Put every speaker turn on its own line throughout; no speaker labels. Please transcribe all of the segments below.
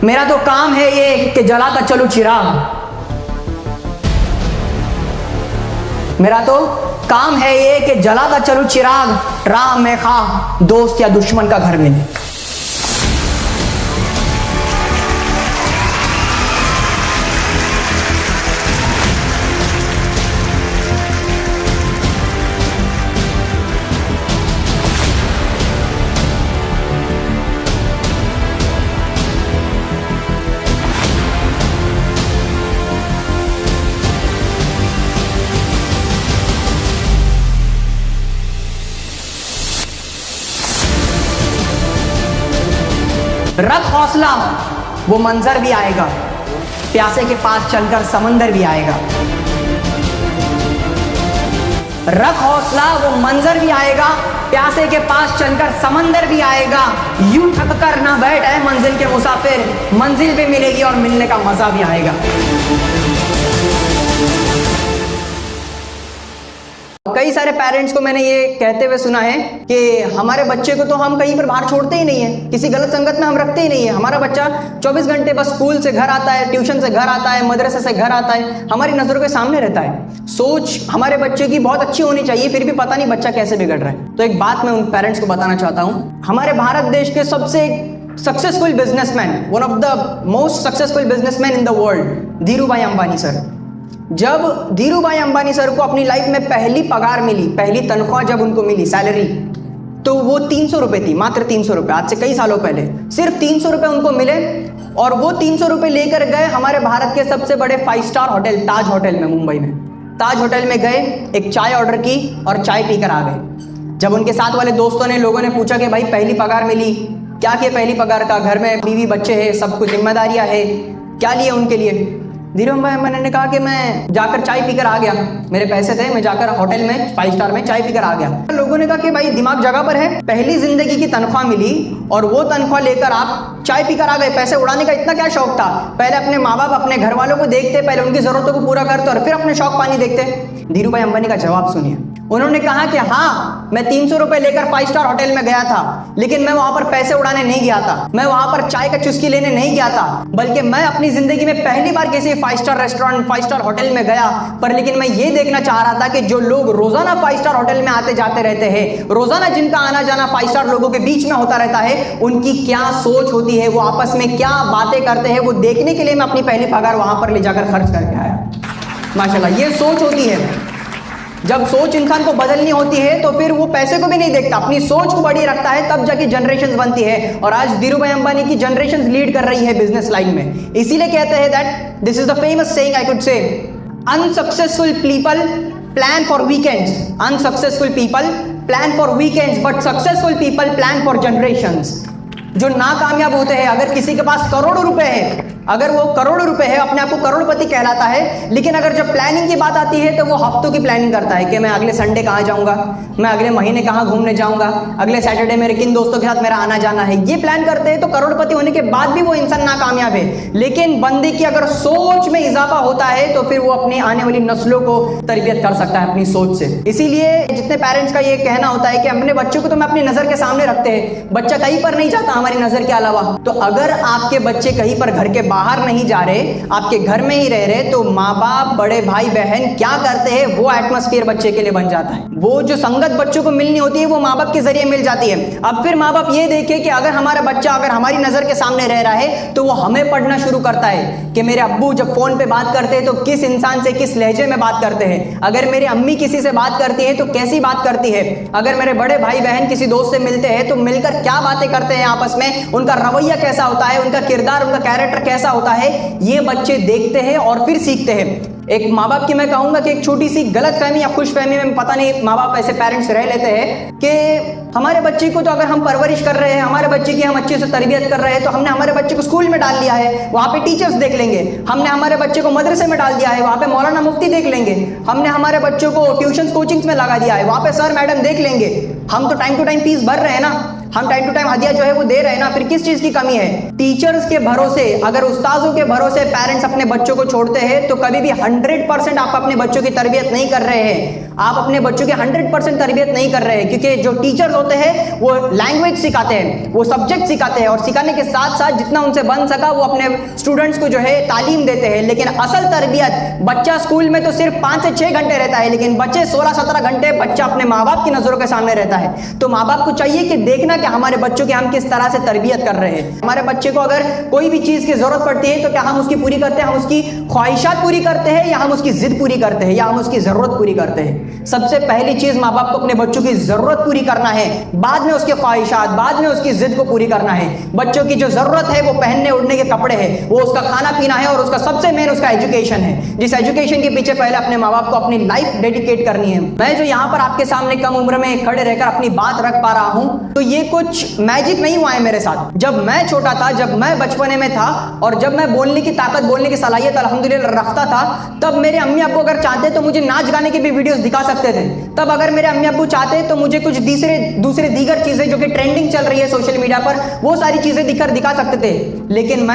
मेरा तो काम है ये कि जलाता चलूं चिराग। मेरा तो काम है ये कि जलाता चलूं चिराग, राह में खा दोस्त या दुश्मन का घर मिले। रख हौसला, वो मंजर भी आएगा, प्यासे के पास चलकर समंदर भी आएगा। रख हौसला, वो मंजर भी आएगा, प्यासे के पास चलकर समंदर भी आएगा। यूं थक कर ना बैठ है मंजिल के मुसाफिर, मंजिल भी मिलेगी और मिलने का मजा भी आएगा। कई सारे पेरेंट्स को मैंने ये कहते हुए सुना है कि हमारे बच्चे को तो हम कहीं पर बाहर छोड़ते ही नहीं है, किसी गलत संगत में हम रखते ही नहीं है। हमारा बच्चा 24 घंटे बस स्कूल से घर आता है, ट्यूशन से घर आता है, मदरसे से घर आता है, हमारी नजरों के सामने रहता है। सोच हमारे बच्चे की बहुत अच्छी होनी चाहिए, फिर भी पता नहीं बच्चा कैसे बिगड़ रहा है। तो एक बात मैं उन पेरेंट्स को बताना चाहता हूँ। हमारे भारत देश के सबसे successful businessman, one of the most successful businessman in the world, Dhirubhai Ambani sir. जब धीरूभाई अंबानी सर को अपनी लाइफ में पहली पगार मिली, पहली तनख्वाह जब उनको मिली, सैलरी, तो वो 300 रुपए थी, मात्र 300 रुपए, आज से कई सालों पहले सिर्फ 300 रुपए उनको मिले। और वो 300 रुपए लेकर गए हमारे भारत के सबसे बड़े 5 स्टार होटल ताज होटल में, मुंबई में ताज होटल में गए, एक चाय ऑर्डर की और चाय पीकर आ गए। जब उनके साथ वाले दोस्तों ने, लोगों ने पूछा कि भाई पहली पगार मिली, क्या किया पहली पगार का, घर में बीवी बच्चे हैं, सब कुछ जिम्मेदारियां है, क्या लिए उनके लिए? धीरूभाई अंबानी ने कहा कि मैं जाकर चाय पीकर आ गया, मेरे पैसे थे, मैं जाकर होटल में 5 स्टार में चाय पीकर आ गया। लोगों ने कहा कि भाई दिमाग जगह पर है, पहली जिंदगी की तनख्वाह मिली और वो तनख्वाह लेकर आप चाय पीकर आ गए, पैसे उड़ाने का इतना क्या शौक था? पहले अपने माँ बाप, अपने घर वालों को देखते, पहले उनकी जरूरतों को पूरा करते और फिर अपने शौक पानी देखते। धीरूभाई अंबानी का जवाब सुनिए। उन्होंने कहा कि हाँ, मैं 300 रुपए लेकर 5 स्टार होटल में गया था, लेकिन मैं वहां पर पैसे उड़ाने नहीं गया था, मैं वहां पर चाय का चुस्की लेने नहीं गया था, बल्कि मैं अपनी जिंदगी में पहली बार किसी 5 स्टार रेस्टोरेंट, 5 स्टार होटल में गया। पर लेकिन मैं ये देखना चाह रहा था कि जो लोग रोजाना 5 स्टार होटल में आते जाते रहते हैं, रोजाना जिनका आना जाना 5 स्टार लोगों के बीच में होता रहता है, उनकी क्या सोच होती है, वो आपस में क्या बातें करते हैं, वो देखने के लिए मैं अपनी पहली पगार वहां पर ले जाकर खर्च करके आया। माशाल्लाह, ये सोच होती है। जब सोच इंसान को बदलनी होती है तो फिर वो पैसे को भी नहीं देखता, अपनी सोच को बड़ी रखता है, तब जाके जनरेशंस बनती है। और आज धीरूभाई अंबानी की जनरेशंस लीड कर रही है बिजनेस लाइन में। इसीलिए कहते हैं that this is the famous saying I could say, unsuccessful people plan for weekends, unsuccessful people plan for weekends, but successful people plan for generations. जो नाकामयाब होते हैं, अगर किसी के पास करोड़ों रुपए है, अगर वो करोड़ों रुपए है, अपने आप को करोड़पति कहलाता है, लेकिन अगर जब प्लानिंग की बात आती है तो वो हफ्तों की प्लानिंग करता है कि मैं अगले संडे कहाँ जाऊंगा, मैं अगले महीने कहाँ घूमने जाऊंगा, अगले सैटरडे मेरे किन दोस्तों के साथ मेरा आना जाना है, ये प्लान करते हैं। तो करोड़पति होने के बाद भी वो इंसान नाकामयाब है। लेकिन बंदे की अगर सोच में इजाफा होता है तो फिर वो अपनी आने वाली नस्लों को तरबियत कर सकता है अपनी सोच से। इसीलिए जितने पेरेंट्स का ये कहना होता है कि अपने बच्चों को तो मैं अपनी नजर के सामने रखते हैं, बच्चा कहीं पर नहीं जाता हमारी नजर के अलावा। तो अगर आपके बच्चे कहीं पर घर के बाहर नहीं जा रहे, आपके घर में ही रह रहे, तो माँ बाप, बड़े भाई बहन क्या करते हैं, वो एटमॉस्फेयर बच्चे के लिए बन जाता है। वो जो संगत बच्चों को मिलनी होती है वो माँ बाप के जरिए मिल जाती है। अब फिर माँ बाप ये देखे कि अगर हमारा बच्चा अगर हमारी नजर के सामने रह रहा है तो वो हमें पढ़ना शुरू करता है कि मेरे अब्बू जब फोन पे बात करते हैं तो किस इंसान से किस लहजे में बात करते हैं, अगर मेरी अम्मी किसी से बात करती है तो कैसी बात करती है, अगर मेरे बड़े भाई बहन किसी दोस्त से मिलते हैं तो मिलकर क्या बातें करते हैं आपस में, उनका रवैया कैसा होता है, उनका किरदार, उनका कैरेक्टर कैसा होता है, ये बच्चे देखते हैं और फिर सीखते हैं। एक माँ बाप की मैं कहूंगा कि एक छोटी सी गलत फहमी या खुश फहमी में, पता नहीं माँ बाप ऐसे पेरेंट्स रह लेते हैं कि हमारे बच्चे को तो अगर हम परवरिश कर रहे हैं, हमारे बच्चे की हम अच्छे से तरबियत कर रहे हैं, तो हमने हमारे बच्चे को स्कूल में डाल दिया है, वहाँ पे टीचर्स देख लेंगे, हमने हमारे बच्चे को मदरसे में डाल दिया है, वहाँ पे मौलाना मुफ्ती देख लेंगे, हमने हमारे बच्चों को ट्यूशन कोचिंग्स में लगा दिया है, वहाँ पे सर मैडम देख लेंगे, हम तो टाइम टू टाइम फीस भर रहे हैं ना। हम टाइम टू टाइम हदिया जो है वो दे रहे हैं ना, फिर किस चीज की कमी है? टीचर्स के भरोसे, अगर उस्ताजों के भरोसे पेरेंट्स अपने बच्चों को छोड़ते हैं तो कभी भी 100% आप अपने बच्चों की तरबियत नहीं कर रहे हैं। आप अपने बच्चों की 100% तरबियत नहीं कर रहे हैं, क्योंकि जो टीचर्स होते हैं वो लैंग्वेज सिखाते हैं, वो सब्जेक्ट सिखाते हैं, और सिखाने के साथ साथ जितना उनसे बन सका वो अपने स्टूडेंट्स को जो है तालीम देते हैं। लेकिन असल तरबियत, बच्चा स्कूल में तो सिर्फ 5 से 6 घंटे रहता है, लेकिन बच्चे 16-17 घंटे बच्चा अपने माँ बाप की नजरों के सामने रहता है। तो माँ बाप को चाहिए कि देखना कि हमारे बच्चों की हम किस तरह से तरबियत कर रहे हैं। हमारे बच्चे को अगर कोई भी चीज की जरूरत पड़ती है तो क्या हम उसकी पूरी करते हैं, हम उसकी ख्वाहिशात पूरी करते हैं, या हम उसकी जिद पूरी करते हैं, या हम उसकी जरूरत पूरी करते हैं? सबसे पहली चीज माँ बाप को अपने बच्चों की जरूरत पूरी करना है, बाद में उसके ख्वाहिशात, बाद में उसकी जिद को पूरी करना है। बच्चों की जो जरूरत है वो पहनने उड़ने के कपड़े हैं, वो उसका खाना पीना है, और उसका सबसे मेन उसका एजुकेशन है। जिस एजुकेशन के पीछे पहले अपने माँ बाप को अपनी लाइफ डेडिकेट करनी है। मैं जो यहाँ पर आपके सामने कम उम्र में खड़े रहकर अपनी बात रख पा रहा हूँ, तो ये कुछ मैजिक नहीं हुआ है मेरे साथ। जब मैं छोटा था, जब मैं बचपने में था, और जब मैं बोलने की ताकत, बोलने की सलाहियत अल्हम्दुलिल्लाह रखता था, तब मेरे अम्मी अब्बू अगर चाहते तो मुझे नाच गाने की भी वीडियोस दिखा सकते थे। तब अगर मेरे अम्मी अब्बू चाहते तो मुझे कुछ दूसरे दीगर चीजें जो कि ट्रेंडिंग चल रही है सोशल मीडिया पर, वो सारी चीजें दिखा सकते थे। लेकिन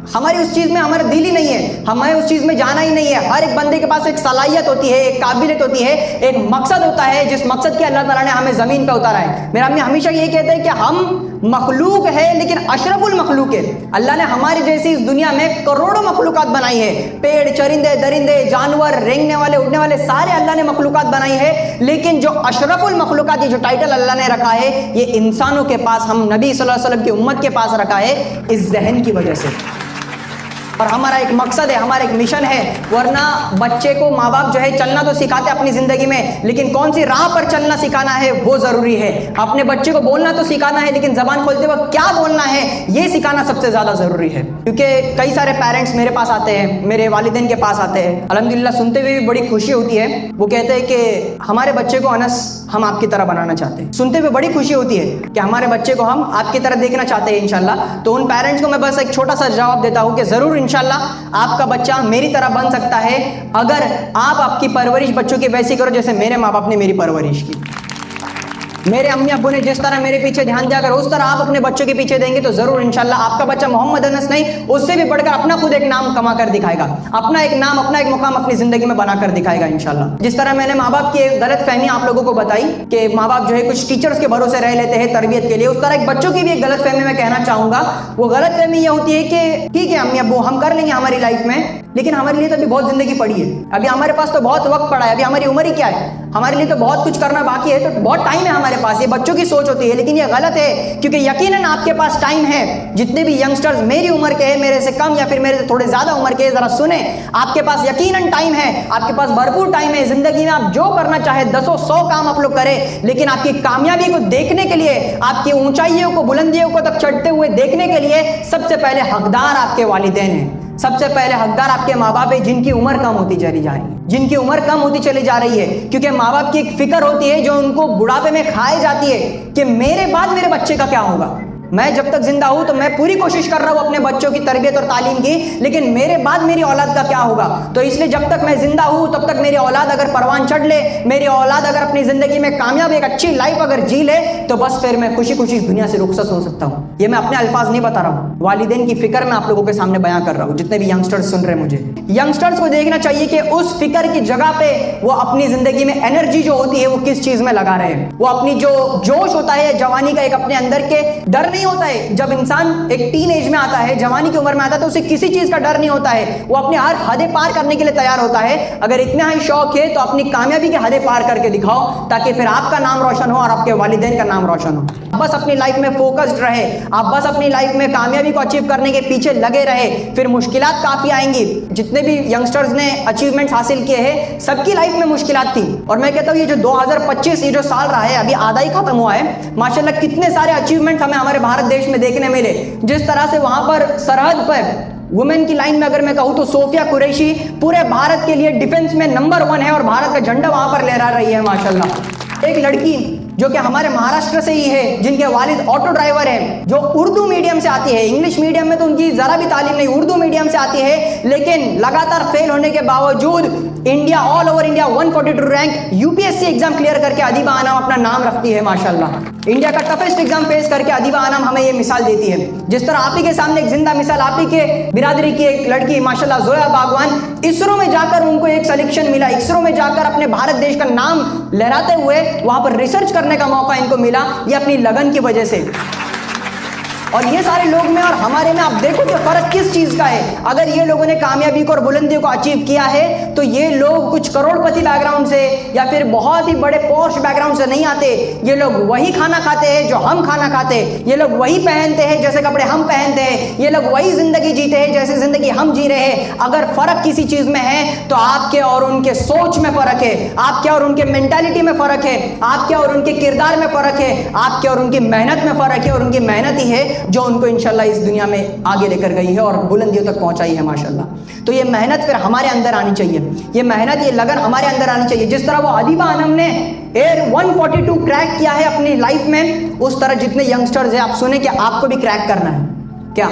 हमारी उस चीज में हमारा दिल ही नहीं है, हमें उस चीज में जाना ही नहीं है। हर एक बंदे के पास एक सलाहियत होती है, एक काबिलियत होती है, एक मकसद होता है, जिस मकसद के अल्लाह ताला ने हमें जमीन पे उतारा है। मेरा अम्मी हमेशा ये कहते हैं कि हम मखलूक है लेकिन अशरफुल मखलूक है। अल्लाह ने हमारी जैसी इस दुनिया में करोड़ों मखलूकात बनाई है, पेड़, चरिंदे, दरिंदे, जानवर, रेंगने वाले, उड़ने वाले, सारे अल्लाह ने मखलूकात बनाई है। लेकिन जो अशरफुल मखलूकात, ये जो टाइटल अल्लाह ने रखा है, ये इंसानों के पास, हम नबी सल्लल्लाहु अलैहि वसल्लम की उम्मत के पास रखा है, इस जहन की वजह से। और हमारा एक मकसद है, हमारा एक मिशन है। वरना बच्चे को माँ बाप जो है चलना तो सिखाते अपनी जिंदगी में, लेकिन कौन सी राह पर चलना सिखाना है वो जरूरी है। अपने बच्चे को बोलना तो सिखाना है, लेकिन जबान खोलते वक्त क्या बोलना है ये सिखाना सबसे ज्यादा जरूरी है। क्योंकि कई सारे पेरेंट्स मेरे पास आते हैं, मेरे वालिदैन के पास आते हैं, अल्हम्दुलिल्लाह सुनते हुए भी बड़ी खुशी होती है। वो कहते हैं कि हमारे बच्चे को अनस हम आपकी तरह बनाना चाहते हैं। सुनते हुए बड़ी खुशी होती है कि हमारे बच्चे को हम आपकी तरह देखना चाहते हैं इंशाल्लाह। तो उन पेरेंट्स को मैं बस एक छोटा सा जवाब देता हूँ कि जरूर इंशाल्लाह आपका बच्चा मेरी तरह बन सकता है, अगर आप आपकी परवरिश बच्चों की वैसी करो जैसे मेरे माँ बाप ने मेरी परवरिश की। मेरे अम्मी अब्बू ने जिस तरह मेरे पीछे ध्यान दिया, अगर उस तरह आप अपने बच्चों के पीछे देंगे तो जरूर इंशाल्लाह आपका बच्चा मोहम्मद अनस नहीं, उससे भी बढ़कर अपना खुद एक नाम कमा कर दिखाएगा, अपना एक नाम, अपना एक मुकाम अपनी जिंदगी में बनाकर दिखाएगा इंशाल्लाह। जिस तरह मैंने माँ बाप की गलत फहमी आप लोगों को बताई कि माँ बाप जो है कुछ टीचर्स के भरोसे रह लेते हैं तरबियत के लिए, उस तरह एक बच्चों की भी एक गलत फहमी मैं कहना चाहूंगा। वो गलत फहमी ये होती है कि ठीक है अम्मी अब्बू हम कर लेंगे हमारी लाइफ में, लेकिन हमारे लिए तो अभी बहुत जिंदगी पड़ी है, अभी हमारे पास तो बहुत वक्त पड़ा है, अभी हमारी उम्र ही क्या है, हमारे लिए तो बहुत कुछ करना बाकी है, तो बहुत टाइम है हमारे पास। ये बच्चों की सोच होती है, लेकिन ये गलत है, क्योंकि यकीनन आपके पास टाइम है। जितने भी यंगस्टर्स मेरी उम्र के हैं, मेरे से कम या फिर मेरे से थोड़े ज्यादा उम्र के, जरा सुने, आपके पास यकीनन टाइम है, आपके पास भरपूर टाइम है। जिंदगी में आप जो करना चाहे 10-100 काम आप लोग करें, लेकिन आपकी कामयाबी को देखने के लिए, आपकी ऊंचाइयों को, बुलंदियों को तक चढ़ते हुए देखने के लिए सबसे पहले हकदार आपके वालिदैन हैं, सबसे पहले हकदार आपके माँ बाप है, जिनकी उम्र कम होती चली जा रही है, जिनकी उम्र कम होती चली जा रही है। क्योंकि माँ बाप की एक फिक्र होती है जो उनको बुढ़ापे में खाई जाती है कि मेरे बाद मेरे बच्चे का क्या होगा। मैं जब तक जिंदा हूं तो मैं पूरी कोशिश कर रहा हूं अपने बच्चों की तरबियत और तालीम की, लेकिन मेरे बाद मेरी औलाद का क्या होगा। तो इसलिए जब तक मैं जिंदा हूं तब तक मेरी औलाद अगर परवान चढ़ ले, मेरी औलाद अगर अपनी जिंदगी में कामयाब एक अच्छी लाइफ अगर जी ले, तो बस फिर मैं खुशी खुशी इस दुनिया से रुखसत हो सकता हूं। ये मैं अपने अल्फाज नहीं बता रहा हूं, वालिदैन की फिक्र मैं आप लोगों के सामने बयां कर रहा हूं। जितने भी यंगस्टर्स सुन रहे हैं, मुझे यंगस्टर्स को देखना चाहिए कि उस फिक्र की जगह पे वो अपनी जिंदगी में एनर्जी जो होती है वो किस चीज में लगा रहे हैं। वो अपनी जो जोश होता है जवानी का, एक अपने अंदर के डर नहीं होता है। जब इंसान एक टीन एज में आता है, जवानी की उम्र में आता है, तो उसे किसी चीज का डर नहीं होता है, वो अपनी हर हदें पार करने के लिए तैयार होता है। अगर इतना ही शौक है तो अपनी कामयाबी की हदें पार करके दिखाओ, ताकि फिर आपका नाम रोशन हो और आपके वालिदैन का नाम रोशन हो। बस अपनी लाइफ में फोकस्ड रहे, आप बस अपनी लाइफ में कामयाबी को अचीव करने के पीछे लगे रहे, फिर मुश्किलात काफी आएंगी। जितने भी यंगस्टर्स ने अचीवमेंट्स हासिल किए हैं, सबकी लाइफ में मुश्किलात थी। और मैं कहता हूँ ये जो 2025 ये जो साल रहा है, अभी आधा ही खत्म हुआ है, माशाल्लाह कितने सारे अचीवमेंट्स हमें हमारे भारत देश में देखने मिले। जिस तरह से वहां पर सरहद पर वुमेन की लाइन में अगर मैं कहूं तो सोफिया कुरैशी पूरे भारत के लिए डिफेंस में नंबर 1 है और भारत का झंडा वहां पर लहरा रही है माशाल्लाह। एक लड़की जो कि हमारे महाराष्ट्र से ही है, जिनके वालिद ऑटो ड्राइवर हैं, जो उर्दू मीडियम से आती है, इंग्लिश मीडियम में तो उनकी जरा भी तालीम नहीं, उर्दू मीडियम से आती है, लेकिन लगातार फेल होने के बावजूद India, all over India 142 rank UPSC exam clear करके अदीबा आनाम अपना नाम रखती है माशाल्लाह। इंडिया का टफेस्ट एग्जाम फेस करके अदीबा आनाम हमें ये मिसाल देती है। जिस तरह आप ही के सामने एक जिंदा मिसाल, आप ही के बिरादरी की एक लड़की माशाल्लाह जोया बागवान, इसरो में जाकर उनको एक सिलेक्शन मिला, इसरो में जाकर अपने भारत देश का नाम लहराते हुए वहां पर रिसर्च करने का मौका इनको मिला, ये अपनी लगन की वजह से। और ये सारे लोग में और हमारे में आप देखो कि फर्क किस चीज का है। अगर ये लोगों ने कामयाबी को और बुलंदियों को अचीव किया है तो ये लोग कुछ करोड़पति बैकग्राउंड से या फिर बहुत ही बड़े पॉश बैकग्राउंड से नहीं आते। ये लोग वही खाना खाते हैं जो हम खाना खाते हैं, ये लोग वही पहनते हैं जैसे कपड़े हम पहनते हैं, ये लोग वही जिंदगी जीते हैं जैसे जिंदगी हम जी रहे हैं। अगर फर्क किसी चीज में है तो आपके और उनके सोच में फर्क है, आपके और उनके मेंटालिटी में फर्क है, आपके और उनके किरदार में फर्क है, आपके और उनकी मेहनत में फर्क है। और उनकी मेहनत ही है जो उनको इंशाल्लाह इस दुनिया में आगे लेकर गई है और बुलंदियों तक पहुंचाई है माशाल्लाह। तो ये मेहनत फिर हमारे अंदर आनी चाहिए, ये मेहनत, ये लगन हमारे अंदर आनी चाहिए। जिस तरह वो अदीबा आनम ने एयर 142 क्रैक किया है अपनी लाइफ में, उस तरह जितने यंगस्टर्स हैं आप सुने कि आपको भी क्रैक करना है। क्या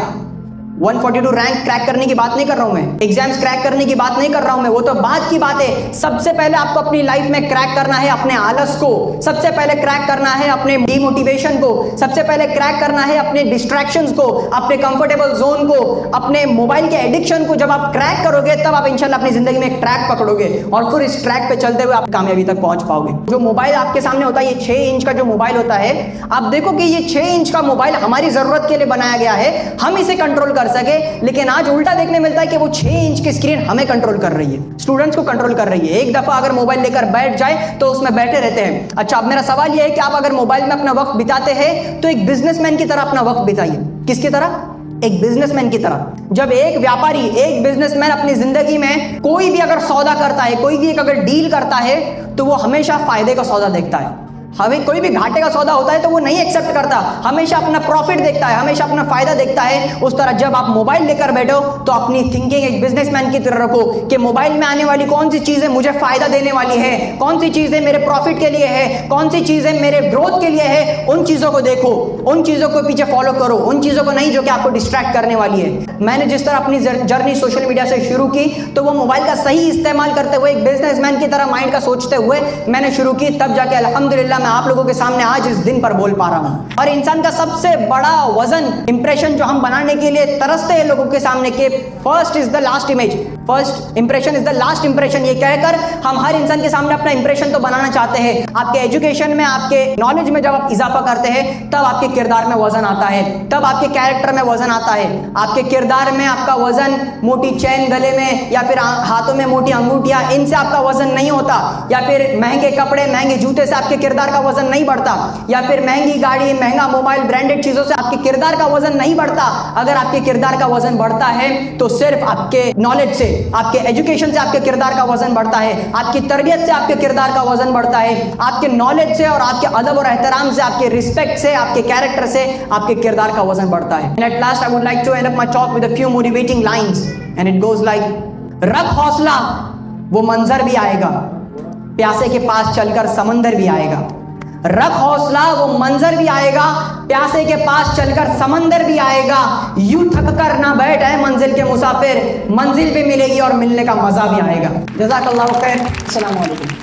142 रैंक क्रैक करने की बात नहीं कर रहा हूं मैं, एग्जाम्स क्रैक करने की बात नहीं कर रहा हूं मैं, वो तो बात की बात है। सबसे पहले आपको अपनी लाइफ में क्रैक करना है अपने आलस को, सबसे पहले क्रैक करना है अपने डिमोटिवेशन को, सबसे पहले क्रैक करना है अपने डिस्ट्रैक्शंस को, अपने कंफर्टेबल जोन को, अपने मोबाइल के एडिक्शन को। जब आप क्रैक करोगे तब आप इंशाल्लाह अपनी जिंदगी में एक ट्रैक पकड़ोगे और फिर इस ट्रैक पे चलते हुए आप कामयाबी तक पहुंच पाओगे। जो मोबाइल आपके सामने होता है, ये 6 इंच का जो मोबाइल होता है, आप देखो कि ये 6 इंच का मोबाइल हमारी जरूरत के लिए बनाया गया है, हम इसे कंट्रोल कर सके। लेकिन आज उल्टा देखने मिलता है कि वो 6 इंच की स्क्रीन हमें कंट्रोल कर रही है, स्टूडेंट्स को कंट्रोल कर रही है। एक दफा अगर मोबाइल लेकर बैठ जाए तो उसमें बैठे रहते हैं। अच्छा, अब मेरा सवाल यह है कि आप अगर मोबाइल में अपना वक्त बिताते हैं तो एक बिजनेसमैन की तरह अपना वक्त बिताइए। किसकी तरह? एक बिजनेसमैन की तरह। जब एक व्यापारी, एक बिजनेसमैन अपनी जिंदगी में कोई भी अगर सौदा करता है, कोई भी एक अगर डील करता है तो वो हमेशा फायदे का सौदा देखता है। हमें कोई भी घाटे का सौदा होता है तो वो नहीं एक्सेप्ट करता, हमेशा अपना प्रॉफिट देखता है, हमेशा अपना फायदा देखता है। उस तरह जब आप मोबाइल लेकर बैठो तो अपनी थिंकिंग एक बिजनेसमैन की तरह रखो कि मोबाइल में आने वाली कौन सी चीजें मुझे फायदा देने वाली है, कौन सी चीजें मेरे प्रॉफिट के लिए है, कौन सी चीजें मेरे ग्रोथ के लिए है। उन चीजों को देखो, उन चीजों को पीछे फॉलो करो, उन चीजों को नहीं जो कि आपको डिस्ट्रैक्ट करने वाली है। मैंने जिस तरह अपनी जर्नी सोशल मीडिया से शुरू की तो वो मोबाइल का सही इस्तेमाल करते हुए, एक बिजनेसमैन की तरह माइंड का सोचते हुए मैंने शुरू की, तब जाके अल्हम्दुलिल्लाह मैं आप लोगों के सामने आज इस दिन पर बोल पा रहा हूं। और इंसान का सबसे बड़ा वजन, इंप्रेशन जो हम बनाने के लिए तरसते हैं लोगों के सामने के first is the last image, first impression is the last impression, ये कहकर हम हर इंसान के सामने अपना इंप्रेशन तो बनाना चाहते हैं। आपके एजुकेशन में, आपके नॉलेज में जब आप इजाफा करते हैं तब आपके किरदार में वजन आता है, तब आपके कैरेक्टर में वजन आता है। आपके किरदार में आपका वजन मोटी चैन गले में या फिर हाथों में मोटी अंगूठियां, इनसे आपका वजन नहीं होता, या फिर महंगे कपड़े, महंगे जूते से आपके किरदार का वजन नहीं बढ़ता, या फिर महंगी गाड़ी, महंगा मोबाइल, ब्रांडेड चीजों से आपके किरदार का वजन नहीं बढ़ता। अगर आपके किरदार का वजन बढ़ता है तो सिर्फ आपके नॉलेज से, आपके एजुकेशन से आपके किरदार का वजन बढ़ता है, आपकी तरबियत से आपके किरदार का वजन बढ़ता है, आपके नॉलेज से और आपके अदब और एहतराम से, आपके रिस्पेक्ट से, आपके कैरेक्टर से आपके किरदार का वजन बढ़ता है। And at last I would like to end up my talk with a few motivating lines and it goes like, रख हौसला वो मंजर भी आएगा, प्यासे के पास चलकर समंदर भी आएगा। रख हौसला वो मंजर भी आएगा, प्यासे के पास चलकर समंदर भी आएगा। यूं थक कर ना बैठ है मंजिल के मुसाफिर, मंजिल भी मिलेगी और मिलने का मजा भी आएगा। जज़ाकल्लाहु खैर। अस्सलाम वालेकुम।